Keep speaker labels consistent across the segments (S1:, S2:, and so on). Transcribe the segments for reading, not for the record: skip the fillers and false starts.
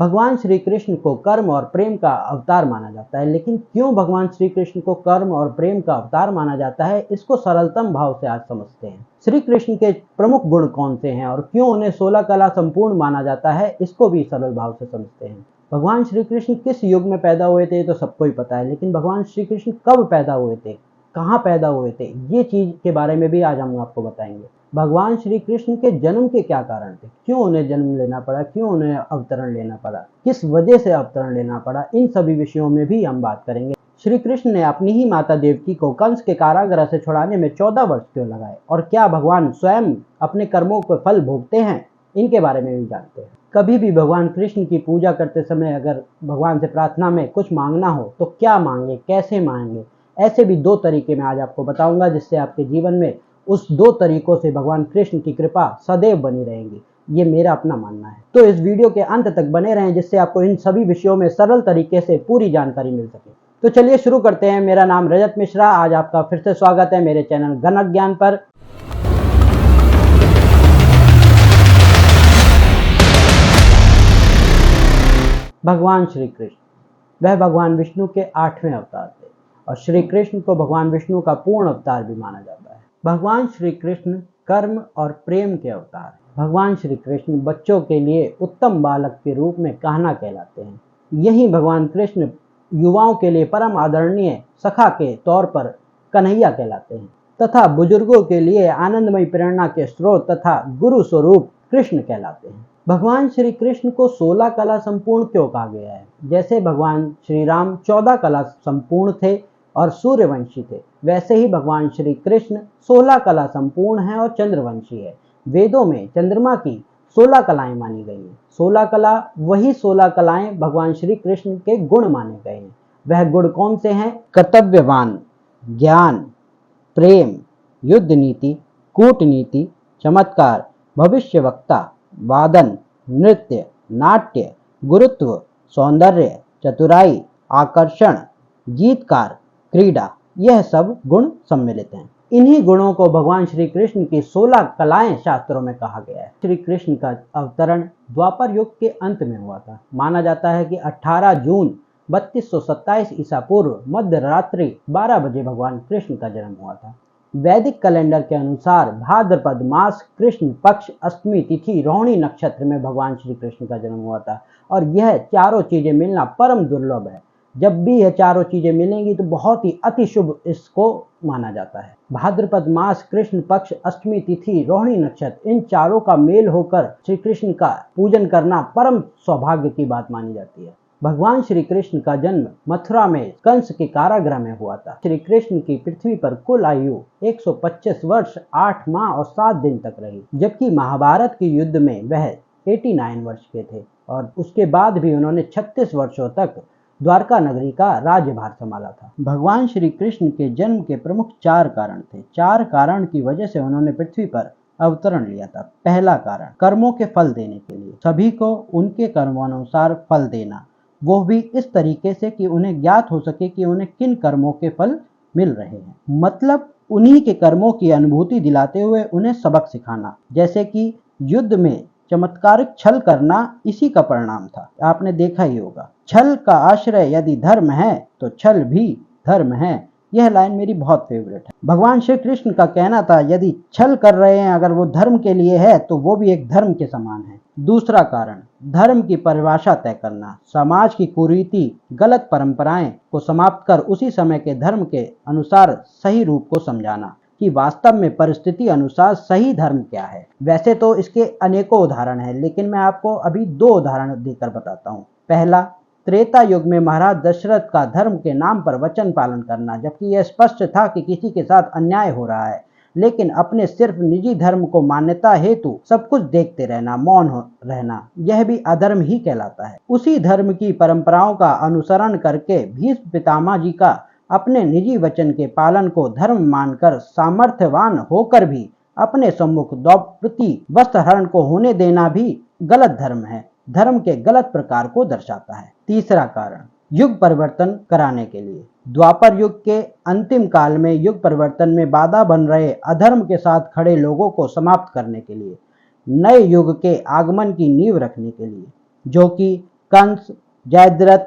S1: भगवान श्री कृष्ण को कर्म और प्रेम का अवतार माना जाता है, लेकिन क्यों भगवान श्री कृष्ण को कर्म और प्रेम का अवतार माना जाता है, इसको सरलतम भाव से आज समझते हैं। श्री कृष्ण के प्रमुख गुण कौन से हैं और क्यों उन्हें 16 कला संपूर्ण माना जाता है, इसको भी सरल भाव से समझते हैं। भगवान श्री कृष्ण किस युग में पैदा हुए थे तो सबको ही पता है, लेकिन भगवान श्री कृष्ण कब पैदा हुए थे, कहाँ पैदा हुए थे, ये चीज के बारे में भी आज हम आपको बताएंगे। भगवान श्री कृष्ण के जन्म के क्या कारण थे, क्यों उन्हें जन्म लेना पड़ा, क्यों उन्हें अवतरण लेना पड़ा, किस वजह से अवतरण लेना पड़ा, इन सभी विषयों में भी हम बात करेंगे। श्री कृष्ण ने अपनी ही माता देवकी को कंस के कारागृह से छुड़ाने में 14 वर्ष क्यों लगाए, और क्या भगवान स्वयं अपने कर्मों के फल भोगते हैं, इनके बारे में भी जानते हैं। कभी भी भगवान कृष्ण की पूजा करते समय अगर भगवान से प्रार्थना में कुछ मांगना हो तो क्या मांगे, कैसे मांगे, ऐसे भी 2 तरीके मैं आज आपको बताऊंगा, जिससे आपके जीवन में उस 2 तरीकों से भगवान कृष्ण की कृपा सदैव बनी रहेगी। ये मेरा अपना मानना है। तो इस वीडियो के अंत तक बने रहें, जिससे आपको इन सभी विषयों में सरल तरीके से पूरी जानकारी मिल सके। तो चलिए शुरू करते हैं। मेरा नाम रजत मिश्रा। आज आपका फिर से स्वागत है मेरे चैनल गणक ज्ञान पर। भगवान श्री कृष्ण वह भगवान विष्णु के 8वें अवतार थे और श्री कृष्ण को भगवान विष्णु का पूर्ण अवतार भी माना जाता है। भगवान श्री कृष्ण कर्म और प्रेम के अवतार हैं। भगवान श्री कृष्ण बच्चों के लिए उत्तम बालक के रूप में कहना कहलाते हैं। यही भगवान कृष्ण युवाओं के लिए परम आदरणीय सखा के तौर पर कन्हैया कहलाते हैं तथा बुजुर्गों के लिए आनंदमय प्रेरणा के स्रोत तथा गुरु स्वरूप कृष्ण कहलाते हैं। भगवान श्री कृष्ण को 16 कला संपूर्ण क्यों कहा गया है? जैसे भगवान श्री राम 14 कला संपूर्ण थे और सूर्यवंशी थे, वैसे ही भगवान श्री कृष्ण 16 कला संपूर्ण है और चंद्रवंशी है। वेदों में चंद्रमा की 16 कलाएं मानी गई हैं। 16 कला वही 16 कलाएं भगवान श्री कृष्ण के गुण माने गए हैं। वह गुण कौन से हैं? कर्तव्यवान, ज्ञान, प्रेम, युद्ध नीति, कूटनीति, चमत्कार, भविष्यवक्ता, वादन, नृत्य, नाट्य, गुरुत्व, सौंदर्य, चतुराई, आकर्षण, गीतकार, क्रीड़ा, यह सब गुण सम्मिलित हैं। इन्हीं गुणों को भगवान श्री कृष्ण की 16 कलाएं शास्त्रों में कहा गया है। श्री कृष्ण का अवतरण द्वापर युग के अंत में हुआ था। माना जाता है कि 18 जून 3227 ईसा पूर्व मध्य रात्रि 12 बजे भगवान कृष्ण का जन्म हुआ था। वैदिक कैलेंडर के अनुसार भाद्रपद मास कृष्ण पक्ष अष्टमी तिथि रोहिणी नक्षत्र में भगवान श्री कृष्ण का जन्म हुआ था और यह चारों चीजें मिलना परम दुर्लभ है। जब भी यह चारों चीजें मिलेंगी तो बहुत ही अति शुभ इसको माना जाता है। भाद्रपद मास कृष्ण पक्ष अष्टमी तिथि रोहिणी नक्षत्र, इन चारों का मेल होकर श्री कृष्ण का पूजन करना परम सौभाग्य की बात मानी जाती है। भगवान श्री कृष्ण का जन्म मथुरा में कंस के कारागृह में हुआ था। श्री कृष्ण की पृथ्वी पर कुल आयु 125 वर्ष 8 माह और 7 दिन तक रही, जबकि महाभारत के युद्ध में वह 89 वर्ष के थे और उसके बाद भी उन्होंने 36 वर्षों तक द्वारका नगरी का राज्यभार संभाला था। भगवान श्री कृष्ण के जन्म के प्रमुख 4 कारण थे। 4 कारण की वजह से उन्होंने पृथ्वी पर अवतरण लिया था। पहला कारण, कर्मों के फल देने के लिए, सभी को उनके कर्मानुसार फल देना, वो भी इस तरीके से कि उन्हें ज्ञात हो सके कि उन्हें किन कर्मों के फल मिल रहे हैं। मतलब उन्हीं के कर्मों की अनुभूति दिलाते हुए उन्हें सबक सिखाना। जैसे कि युद्ध में चमत्कारिक छल करना इसी का परिणाम था। आपने देखा ही होगा, छल का आश्रय यदि धर्म है तो छल भी धर्म है। यह लाइन मेरी बहुत फेवरेट है। भगवान श्री कृष्ण का कहना था यदि छल कर रहे हैं अगर वो धर्म के लिए है तो वो भी एक धर्म के समान है। दूसरा कारण, धर्म की परिभाषा तय करना, समाज की कुरीति गलत परंपराएं को समाप्त कर उसी समय के धर्म के अनुसार सही रूप को समझाना कि वास्तव में परिस्थिति अनुसार सही धर्म क्या है। वैसे तो इसके अनेकों उदाहरण हैं, लेकिन मैं आपको अभी 2 उदाहरण देकर बताता हूँ। पहला, त्रेता युग में महाराज दशरथ का धर्म के नाम पर वचन पालन करना, जबकि यह स्पष्ट था कि किसी के साथ अन्याय हो रहा है, लेकिन अपने सिर्फ निजी धर्म को मान्यता हेतु सब कुछ देखते रहना, मौन रहना, यह भी अधर्म ही कहलाता है। उसी धर्म की परंपराओं का अनुसरण करके भीष्म पितामह जी का अपने निजी वचन के पालन को धर्म मानकर सामर्थ्यवान होकर भी अपने सम्मुख द्रौपदी वस्त्रहरण को होने देना भी गलत धर्म है, धर्म के गलत प्रकार को दर्शाता है। तीसरा कारण, युग परिवर्तन कराने के लिए, द्वापर युग के अंतिम काल में युग परिवर्तन में बाधा बन रहे अधर्म के साथ खड़े लोगों को समाप्त करने के लिए, नए युग के आगमन की नींव रखने के लिए, जो कि कंस, जयद्रथ,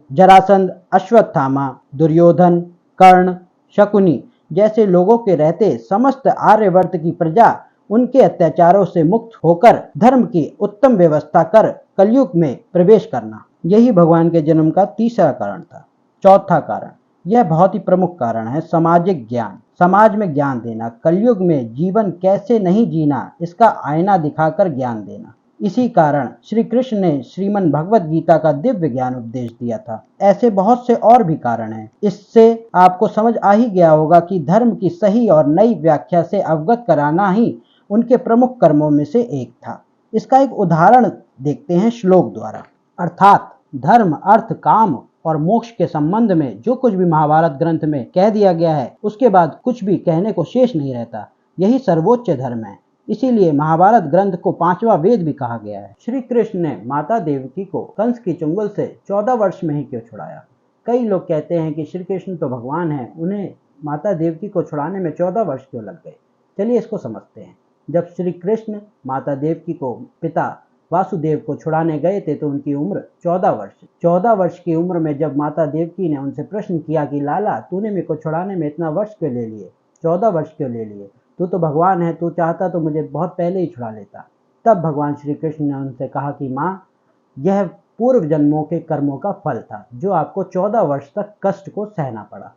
S1: जरासंध, अश्वत्थामा, दुर्योधन, कर्ण, शकुनी जैसे लोगों के रहते समस्त आर्यवर्त की प्रजा उनके अत्याचारों से मुक्त होकर धर्म की उत्तम व्यवस्था कर कलयुग में प्रवेश करना, यही भगवान के जन्म का तीसरा कारण था। चौथा कारण, यह बहुत ही प्रमुख कारण है, सामाजिक ज्ञान। समाज में ज्ञान देना, कलयुग में जीवन कैसे नहीं जीना इसका आईना दिखाकर ज्ञान देना। इसी कारण श्री कृष्ण ने श्रीमद् भगवद गीता का दिव्य ज्ञान उपदेश दिया था। ऐसे बहुत से और भी कारण हैं। इससे आपको समझ आ ही गया होगा कि धर्म की सही और नई व्याख्या से अवगत कराना ही उनके प्रमुख कर्मों में से एक था। इसका एक उदाहरण देखते हैं श्लोक द्वारा। अर्थात धर्म, अर्थ, काम और मोक्ष के संबंध में जो कुछ भी महाभारत ग्रंथ में कह दिया गया है उसके बाद कुछ भी कहने को शेष नहीं रहता। यही सर्वोच्च धर्म है। इसीलिए महाभारत ग्रंथ को 5वां वेद भी कहा गया है। श्री कृष्ण ने माता देवकी को कंस की चुंगल से 14 वर्ष में ही क्यों छुड़ाया? कई लोग कहते हैं कि श्री कृष्ण तो भगवान हैं, उन्हें माता देवकी को छुड़ाने में 14 वर्ष क्यों लग गए? चलिए इसको समझते हैं। जब श्री कृष्ण माता देवकी को पिता वासुदेव को छुड़ाने गए थे तो उनकी उम्र 14 वर्ष की उम्र में जब माता देवकी ने उनसे प्रश्न किया कि लाला तूने मेरे को छुड़ाने में इतना वर्ष क्यों ले लिए, 14 वर्ष क्यों ले लिए? तू तो भगवान है, तू चाहता तो मुझे बहुत पहले ही छुड़ा लेता। तब भगवान श्री कृष्ण ने उनसे कहा कि माँ, यह पूर्व जन्मों के कर्मों का फल था जो आपको 14 वर्ष तक कष्ट को सहना पड़ा।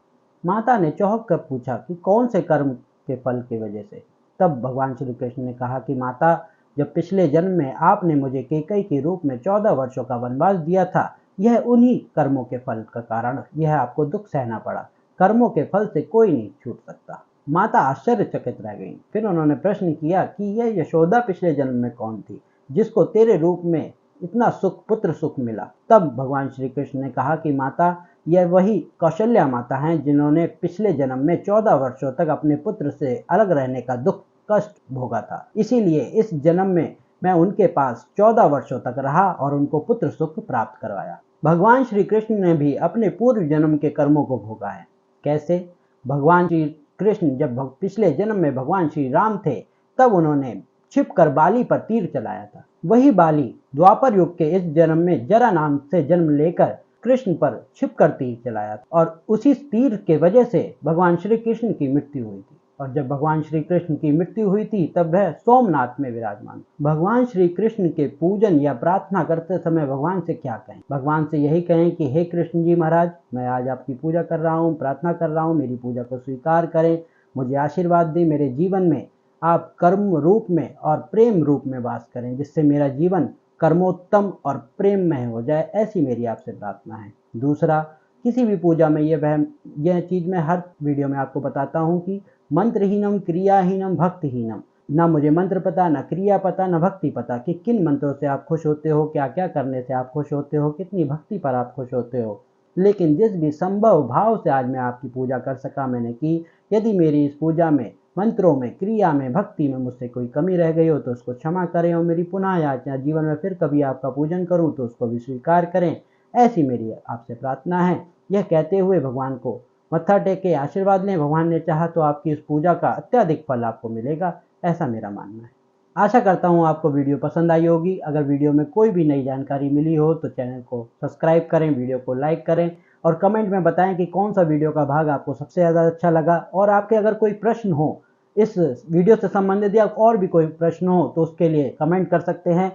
S1: माता ने चौंक कर पूछा कि कौन से कर्म के फल की वजह से? तब भगवान श्री कृष्ण ने कहा कि माता, जब पिछले जन्म में आपने मुझे कैकई के रूप में 14 वर्षों का वनवास दिया था, यह उन्हीं कर्मों के फल का कारण यह आपको दुख सहना पड़ा। कर्मों के फल से कोई नहीं छूट सकता। माता आश्चर्यचकित रह गई। फिर उन्होंने प्रश्न किया कि यह यशोदा पिछले जन्म में कौन थी जिसको तेरे रूप में इतना सुख, पुत्र सुख मिला? तब भगवान श्री कृष्ण ने कहा कि माता, यह वही कौशल्या माता हैं जिन्होंने पिछले जन्म में 14 वर्षों तक अपने पुत्र से अलग रहने का दुख कष्ट भोगा था। इसीलिए इस जन्म में मैं उनके पास 14 वर्षों तक रहा और उनको पुत्र सुख प्राप्त करवाया। भगवान श्री कृष्ण ने भी अपने पूर्व जन्म के कर्मों को भोगा है। कैसे? भगवान श्री कृष्ण जब पिछले जन्म में भगवान श्री राम थे तब उन्होंने छिपकर बाली पर तीर चलाया था। वही बाली द्वापर युग के इस जन्म में जरा नाम से जन्म लेकर कृष्ण पर छिपकर तीर चलाया था और उसी तीर के वजह से भगवान श्री कृष्ण की मृत्यु हुई थी। और जब भगवान श्री कृष्ण की मृत्यु हुई थी तब वह सोमनाथ में विराजमान। भगवान श्री कृष्ण के पूजन या प्रार्थना करते समय भगवान से क्या कहें? भगवान से यही कहें कि हे कृष्ण जी महाराज, मैं आज आपकी पूजा कर रहा हूँ, प्रार्थना कर रहा हूँ, मेरी पूजा को स्वीकार करें, मुझे आशीर्वाद दें, मेरे जीवन में आप कर्म रूप में और प्रेम रूप में वास करें, जिससे मेरा जीवन कर्मोत्तम और प्रेममय हो जाए। ऐसी मेरी आपसे प्रार्थना है। दूसरा, किसी भी पूजा में यह चीज़ मैं हर वीडियो में आपको बताता हूँ कि मंत्रहीनम क्रियाहीनम भक्तिहीनम, ना मुझे मंत्र पता, ना क्रिया पता, ना भक्ति पता कि किन मंत्रों से आप खुश होते हो, क्या क्या करने से आप खुश होते हो, कितनी भक्ति पर आप खुश होते हो। लेकिन जिस भी संभव भाव से आज मैं आपकी पूजा कर सका मैंने की। यदि मेरी इस पूजा में, मंत्रों में, क्रिया में, भक्ति में मुझसे कोई कमी रह गई हो तो उसको क्षमा करें और मेरी पुनः याचना जीवन में फिर कभी आपका पूजन करूं तो उसको भी स्वीकार करें। ऐसी मेरी आपसे प्रार्थना है। यह कहते हुए भगवान को मत्था टेक के आशीर्वाद लें। भगवान ने चाहा तो आपकी इस पूजा का अत्यधिक फल आपको मिलेगा, ऐसा मेरा मानना है। आशा करता हूँ आपको वीडियो पसंद आई होगी। अगर वीडियो में कोई भी नई जानकारी मिली हो तो चैनल को सब्सक्राइब करें, वीडियो को लाइक करें और कमेंट में बताएं कि कौन सा वीडियो का भाग आपको सबसे ज़्यादा अच्छा लगा। और आपके अगर कोई प्रश्न हो इस वीडियो से संबंधित या और भी कोई प्रश्न हो तो उसके लिए कमेंट कर सकते हैं।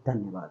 S1: धन्यवाद।